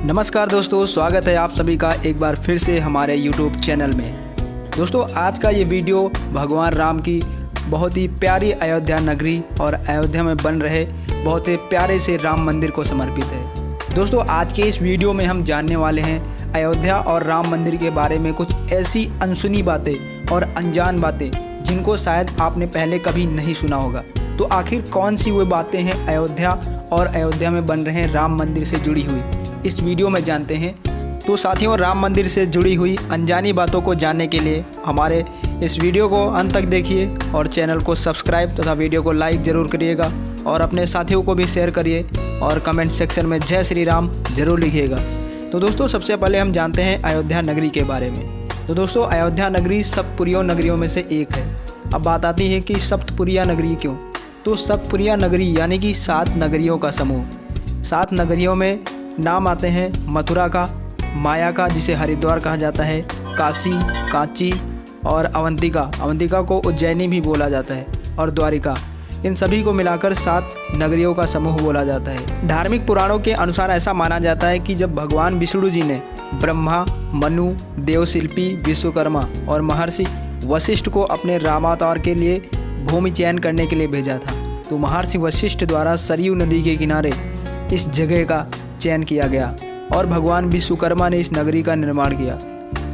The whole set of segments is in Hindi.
नमस्कार दोस्तों, स्वागत है आप सभी का एक बार फिर से हमारे YouTube चैनल में। दोस्तों, आज का ये वीडियो भगवान राम की बहुत ही प्यारी अयोध्या नगरी और अयोध्या में बन रहे बहुत ही प्यारे से राम मंदिर को समर्पित है। दोस्तों, आज के इस वीडियो में हम जानने वाले हैं अयोध्या और राम मंदिर के बारे में कुछ ऐसी अनसुनी बातें और अनजान बातें जिनको शायद आपने पहले कभी नहीं सुना होगा। तो आखिर कौन सी वो बातें हैं अयोध्या और अयोध्या में बन रहे राम मंदिर से जुड़ी हुई, इस वीडियो में जानते हैं। तो साथियों, राम मंदिर से जुड़ी हुई अनजानी बातों को जानने के लिए हमारे इस वीडियो को अंत तक देखिए और चैनल को सब्सक्राइब तथा वीडियो को लाइक ज़रूर करिएगा और अपने साथियों को भी शेयर करिए और कमेंट सेक्शन में जय श्री राम ज़रूर लिखिएगा। तो दोस्तों, सबसे पहले हम जानते हैं अयोध्या नगरी के बारे में। तो दोस्तों, अयोध्या नगरी सप्तपुरियों नगरियों में से एक है। अब बात आती है कि सप्तपुरिया नगरी क्यों। तो सप्तपुरिया नगरी यानी कि 7 नगरियों का समूह। 7 नगरियों में नाम आते हैं मथुरा का, माया का जिसे हरिद्वार कहा जाता है, काशी, कांची और अवंतिका। अवंतिका को उज्जैनी भी बोला जाता है, और द्वारिका। इन सभी को मिलाकर 7 नगरियों का समूह बोला जाता है। धार्मिक पुराणों के अनुसार ऐसा माना जाता है कि जब भगवान विष्णु जी ने ब्रह्मा, मनु, देवशिल्पी, विश्वकर्मा और महर्षि वशिष्ठ को अपने रामावतार के लिए भूमि चयन करने के लिए भेजा था, तो महर्षि वशिष्ठ द्वारा सरयू नदी के किनारे इस जगह का चयन किया गया और भगवान विश्वकर्मा ने इस नगरी का निर्माण किया।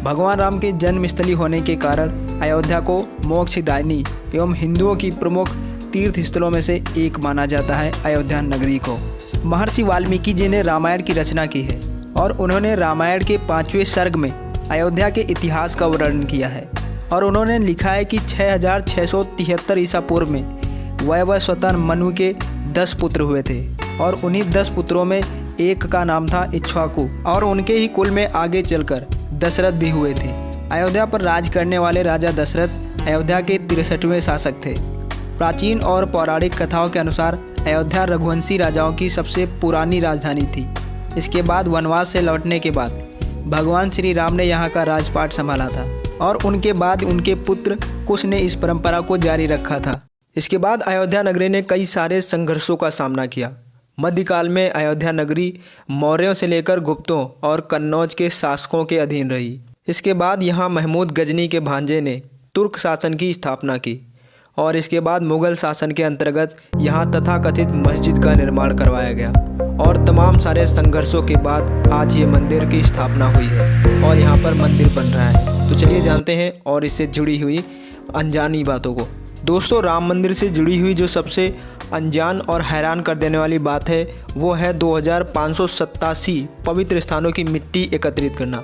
भगवान राम के जन्मस्थली होने के कारण अयोध्या को मोक्षदायिनी एवं हिंदुओं की प्रमुख तीर्थ स्थलों में से एक माना जाता है अयोध्या नगरी को। महर्षि वाल्मीकि जी ने रामायण की रचना की है और उन्होंने रामायण के 5वें सर्ग में अयोध्या के इतिहास का वर्णन किया है और उन्होंने लिखा है कि 6673 ईसा पूर्व में वैवस्वत मनु के 10 पुत्र हुए थे और उन्हीं 10 पुत्रों में एक का नाम था इक्ष्वाकु और उनके ही कुल में आगे चलकर दशरथ भी हुए थे। अयोध्या पर राज करने वाले राजा दशरथ अयोध्या के 63वें शासक थे। प्राचीन और पौराणिक कथाओं के अनुसार अयोध्या रघुवंशी राजाओं की सबसे पुरानी राजधानी थी। इसके बाद वनवास से लौटने के बाद भगवान श्री राम ने यहाँ का राजपाट संभाला था और उनके बाद उनके पुत्र कुश ने इस परंपरा को जारी रखा था। इसके बाद अयोध्या नगरी ने कई सारे संघर्षों का सामना किया। मध्यकाल में अयोध्या नगरी मौर्यों से लेकर गुप्तों और कन्नौज के शासकों के अधीन रही। इसके बाद यहाँ महमूद गजनी के भांजे ने तुर्क शासन की स्थापना की और इसके बाद मुग़ल शासन के अंतर्गत यहाँ तथाकथित मस्जिद का निर्माण करवाया गया और तमाम सारे संघर्षों के बाद आज ये मंदिर की स्थापना हुई है और यहाँ पर मंदिर बन रहा है। तो चलिए जानते हैं और इससे जुड़ी हुई अनजानी बातों को। दोस्तों, राम मंदिर से जुड़ी हुई जो सबसे अनजान और हैरान कर देने वाली बात है वो है 2587 पवित्र स्थानों की मिट्टी एकत्रित करना।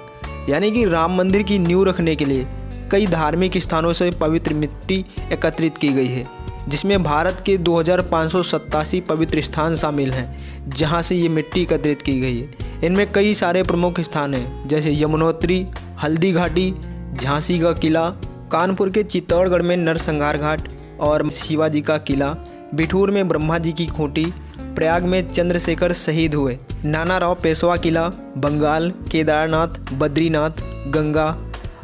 यानी कि राम मंदिर की नींव रखने के लिए कई धार्मिक स्थानों से पवित्र मिट्टी एकत्रित की गई है, जिसमें भारत के 2587 पवित्र स्थान शामिल हैं जहां से ये मिट्टी एकत्रित की गई है। इनमें कई सारे प्रमुख स्थान हैं जैसे यमुनोत्री, हल्दी घाटी, झांसी का किला, कानपुर के चित्तौड़गढ़ में नरसंहार घाट और शिवाजी का किला, बिठूर में ब्रह्मा जी की खूंटी, प्रयाग में चंद्रशेखर शहीद हुए, नाना राव पेशवा किला, बंगाल, केदारनाथ, बद्रीनाथ, गंगा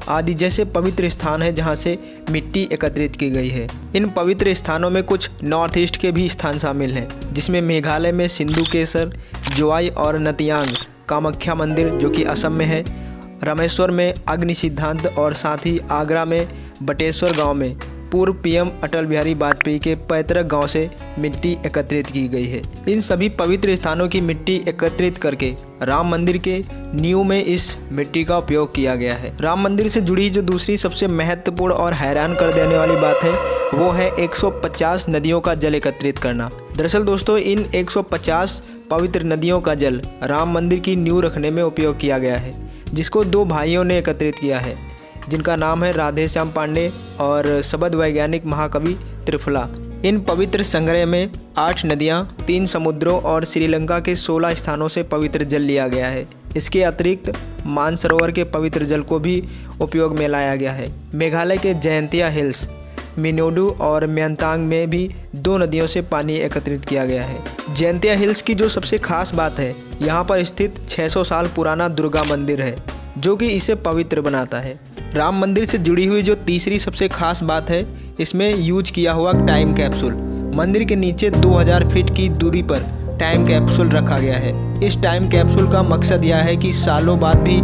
आदि जैसे पवित्र स्थान हैं जहां से मिट्टी एकत्रित की गई है। इन पवित्र स्थानों में कुछ नॉर्थ ईस्ट के भी स्थान शामिल हैं, जिसमें मेघालय में सिंधुकेसर, जोवाई और नतियांग, कामाख्या मंदिर जो कि असम में है, रामेश्वर में अग्नि सिद्धांत और साथ ही आगरा में बटेश्वर गांव में पूर्व पीएम अटल बिहारी वाजपेयी के पैतृक गांव से मिट्टी एकत्रित की गई है। इन सभी पवित्र स्थानों की मिट्टी एकत्रित करके राम मंदिर के नींव में इस मिट्टी का उपयोग किया गया है। राम मंदिर से जुड़ी जो दूसरी सबसे महत्वपूर्ण और हैरान कर देने वाली बात है वो है 150 नदियों का जल एकत्रित करना। दरअसल दोस्तों, इन 150 पवित्र नदियों का जल राम मंदिर की नींव रखने में उपयोग किया गया है, जिसको 2 भाइयों ने एकत्रित किया है, जिनका नाम है राधे श्याम पांडे और शब्द वैज्ञानिक महाकवि त्रिफला। इन पवित्र संग्रह में 8 नदियाँ, 3 समुद्रों और श्रीलंका के 16 स्थानों से पवित्र जल लिया गया है। इसके अतिरिक्त मानसरोवर के पवित्र जल को भी उपयोग में लाया गया है। मेघालय के जयंतिया हिल्स, मिनोडू और म्यांतांग में भी 2 नदियों से पानी एकत्रित किया गया है। जयंतिया हिल्स की जो सबसे खास बात है, यहाँ पर स्थित 600 साल पुराना दुर्गा मंदिर है जो कि इसे पवित्र बनाता है। राम मंदिर से जुड़ी हुई जो तीसरी सबसे खास बात है, इसमें यूज किया हुआ टाइम कैप्सूल। मंदिर के नीचे 2000 फीट की दूरी पर टाइम कैप्सूल रखा गया है। इस टाइम कैप्सूल का मकसद यह है कि सालों बाद भी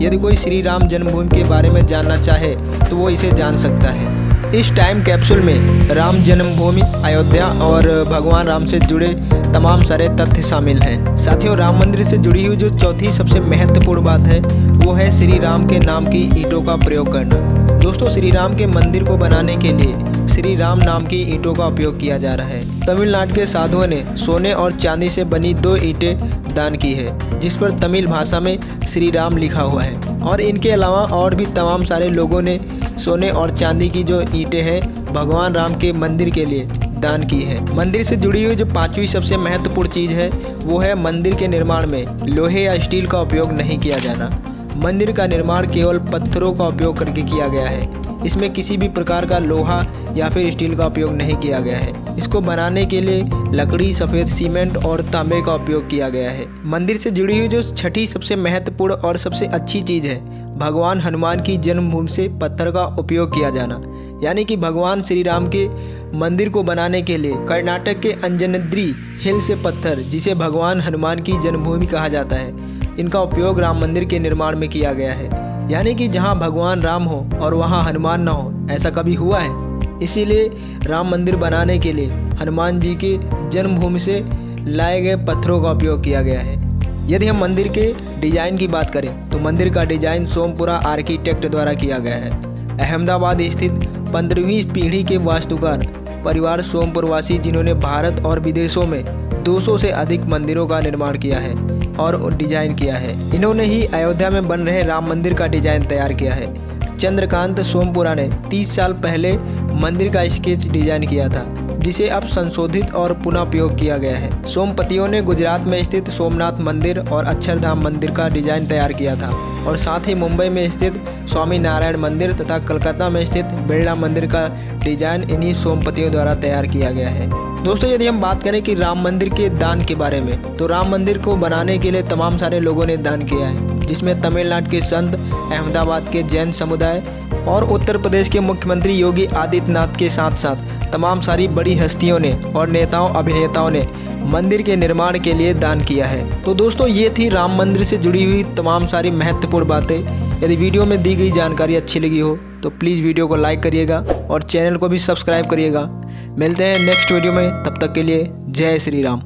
यदि कोई श्री राम जन्मभूमि के बारे में जानना चाहे तो वो इसे जान सकता है। इस टाइम कैप्सूल में राम जन्मभूमि, अयोध्या और भगवान राम से जुड़े तमाम सारे तथ्य शामिल हैं। साथियों, राम मंदिर से जुड़ी हुई जो चौथी सबसे महत्वपूर्ण बात है वो है श्री राम के नाम की ईंटों का प्रयोग करना। दोस्तों, श्री राम के मंदिर को बनाने के लिए श्री राम नाम की ईंटों का उपयोग किया जा रहा है। तमिलनाडु के साधुओं ने सोने और चांदी से बनी 2 ईंटें दान की है, जिस पर तमिल भाषा में श्री राम लिखा हुआ है। और इनके अलावा और भी तमाम सारे लोगों ने सोने और चांदी की जो ईंटें हैं भगवान राम के मंदिर के लिए दान की है। मंदिर से जुड़ी हुई जो 5वीं सबसे महत्वपूर्ण चीज़ है वो है मंदिर के निर्माण में लोहे या स्टील का उपयोग नहीं किया जाना। मंदिर का निर्माण केवल पत्थरों का उपयोग करके किया गया है। इसमें किसी भी प्रकार का लोहा या फिर स्टील का उपयोग नहीं किया गया है। इसको बनाने के लिए लकड़ी, सफ़ेद सीमेंट और तांबे का उपयोग किया गया है। मंदिर से जुड़ी हुई जो 6ठी सबसे महत्वपूर्ण और सबसे अच्छी चीज़ है भगवान हनुमान की जन्मभूमि से पत्थर का उपयोग किया जाना। यानी कि भगवान श्री राम के मंदिर को बनाने के लिए कर्नाटक के अंजनद्री हिल से पत्थर, जिसे भगवान हनुमान की जन्मभूमि कहा जाता है, इनका उपयोग राम मंदिर के निर्माण में किया गया है। यानी कि जहां भगवान राम हो और वहां हनुमान न हो, ऐसा कभी हुआ है? इसीलिए राम मंदिर बनाने के लिए हनुमान जी के जन्मभूमि से लाए गए पत्थरों का उपयोग किया गया है। यदि हम मंदिर के डिजाइन की बात करें तो मंदिर का डिजाइन सोमपुरा आर्किटेक्ट द्वारा किया गया है। अहमदाबाद स्थित 15वीं पीढ़ी के वास्तुकार परिवार सोमपुरवासी, जिन्होंने भारत और विदेशों में 200 से अधिक मंदिरों का निर्माण किया है और डिजाइन किया है, इन्होंने ही अयोध्या में बन रहे राम मंदिर का डिजाइन तैयार किया है। चंद्रकांत सोमपुरा ने 30 साल पहले मंदिर का स्केच डिजाइन किया था, जिसे अब संशोधित और पुनः उपयोग किया गया है। सोमपतियों ने गुजरात में स्थित सोमनाथ मंदिर और अक्षरधाम मंदिर का डिजाइन तैयार किया था और साथ ही मुंबई में स्थित स्वामी नारायण मंदिर तथा कलकत्ता में स्थित बिरला मंदिर का डिजाइन इन्हीं सोमपतियों द्वारा तैयार किया गया है। दोस्तों, यदि हम बात करें कि राम मंदिर के दान के बारे में, तो राम मंदिर को बनाने के लिए तमाम सारे लोगों ने दान किया है, जिसमें तमिलनाडु के संत, अहमदाबाद के जैन समुदाय और उत्तर प्रदेश के मुख्यमंत्री योगी आदित्यनाथ के साथ साथ तमाम सारी बड़ी हस्तियों ने और नेताओं, अभिनेताओं ने मंदिर के निर्माण के लिए दान किया है। तो दोस्तों, ये थी राम मंदिर से जुड़ी हुई तमाम सारी महत्वपूर्ण बातें। यदि वीडियो में दी गई जानकारी अच्छी लगी हो तो प्लीज़ वीडियो को लाइक करिएगा और चैनल को भी सब्सक्राइब करिएगा। मिलते हैं नेक्स्ट वीडियो में, तब तक के लिए जय श्री राम।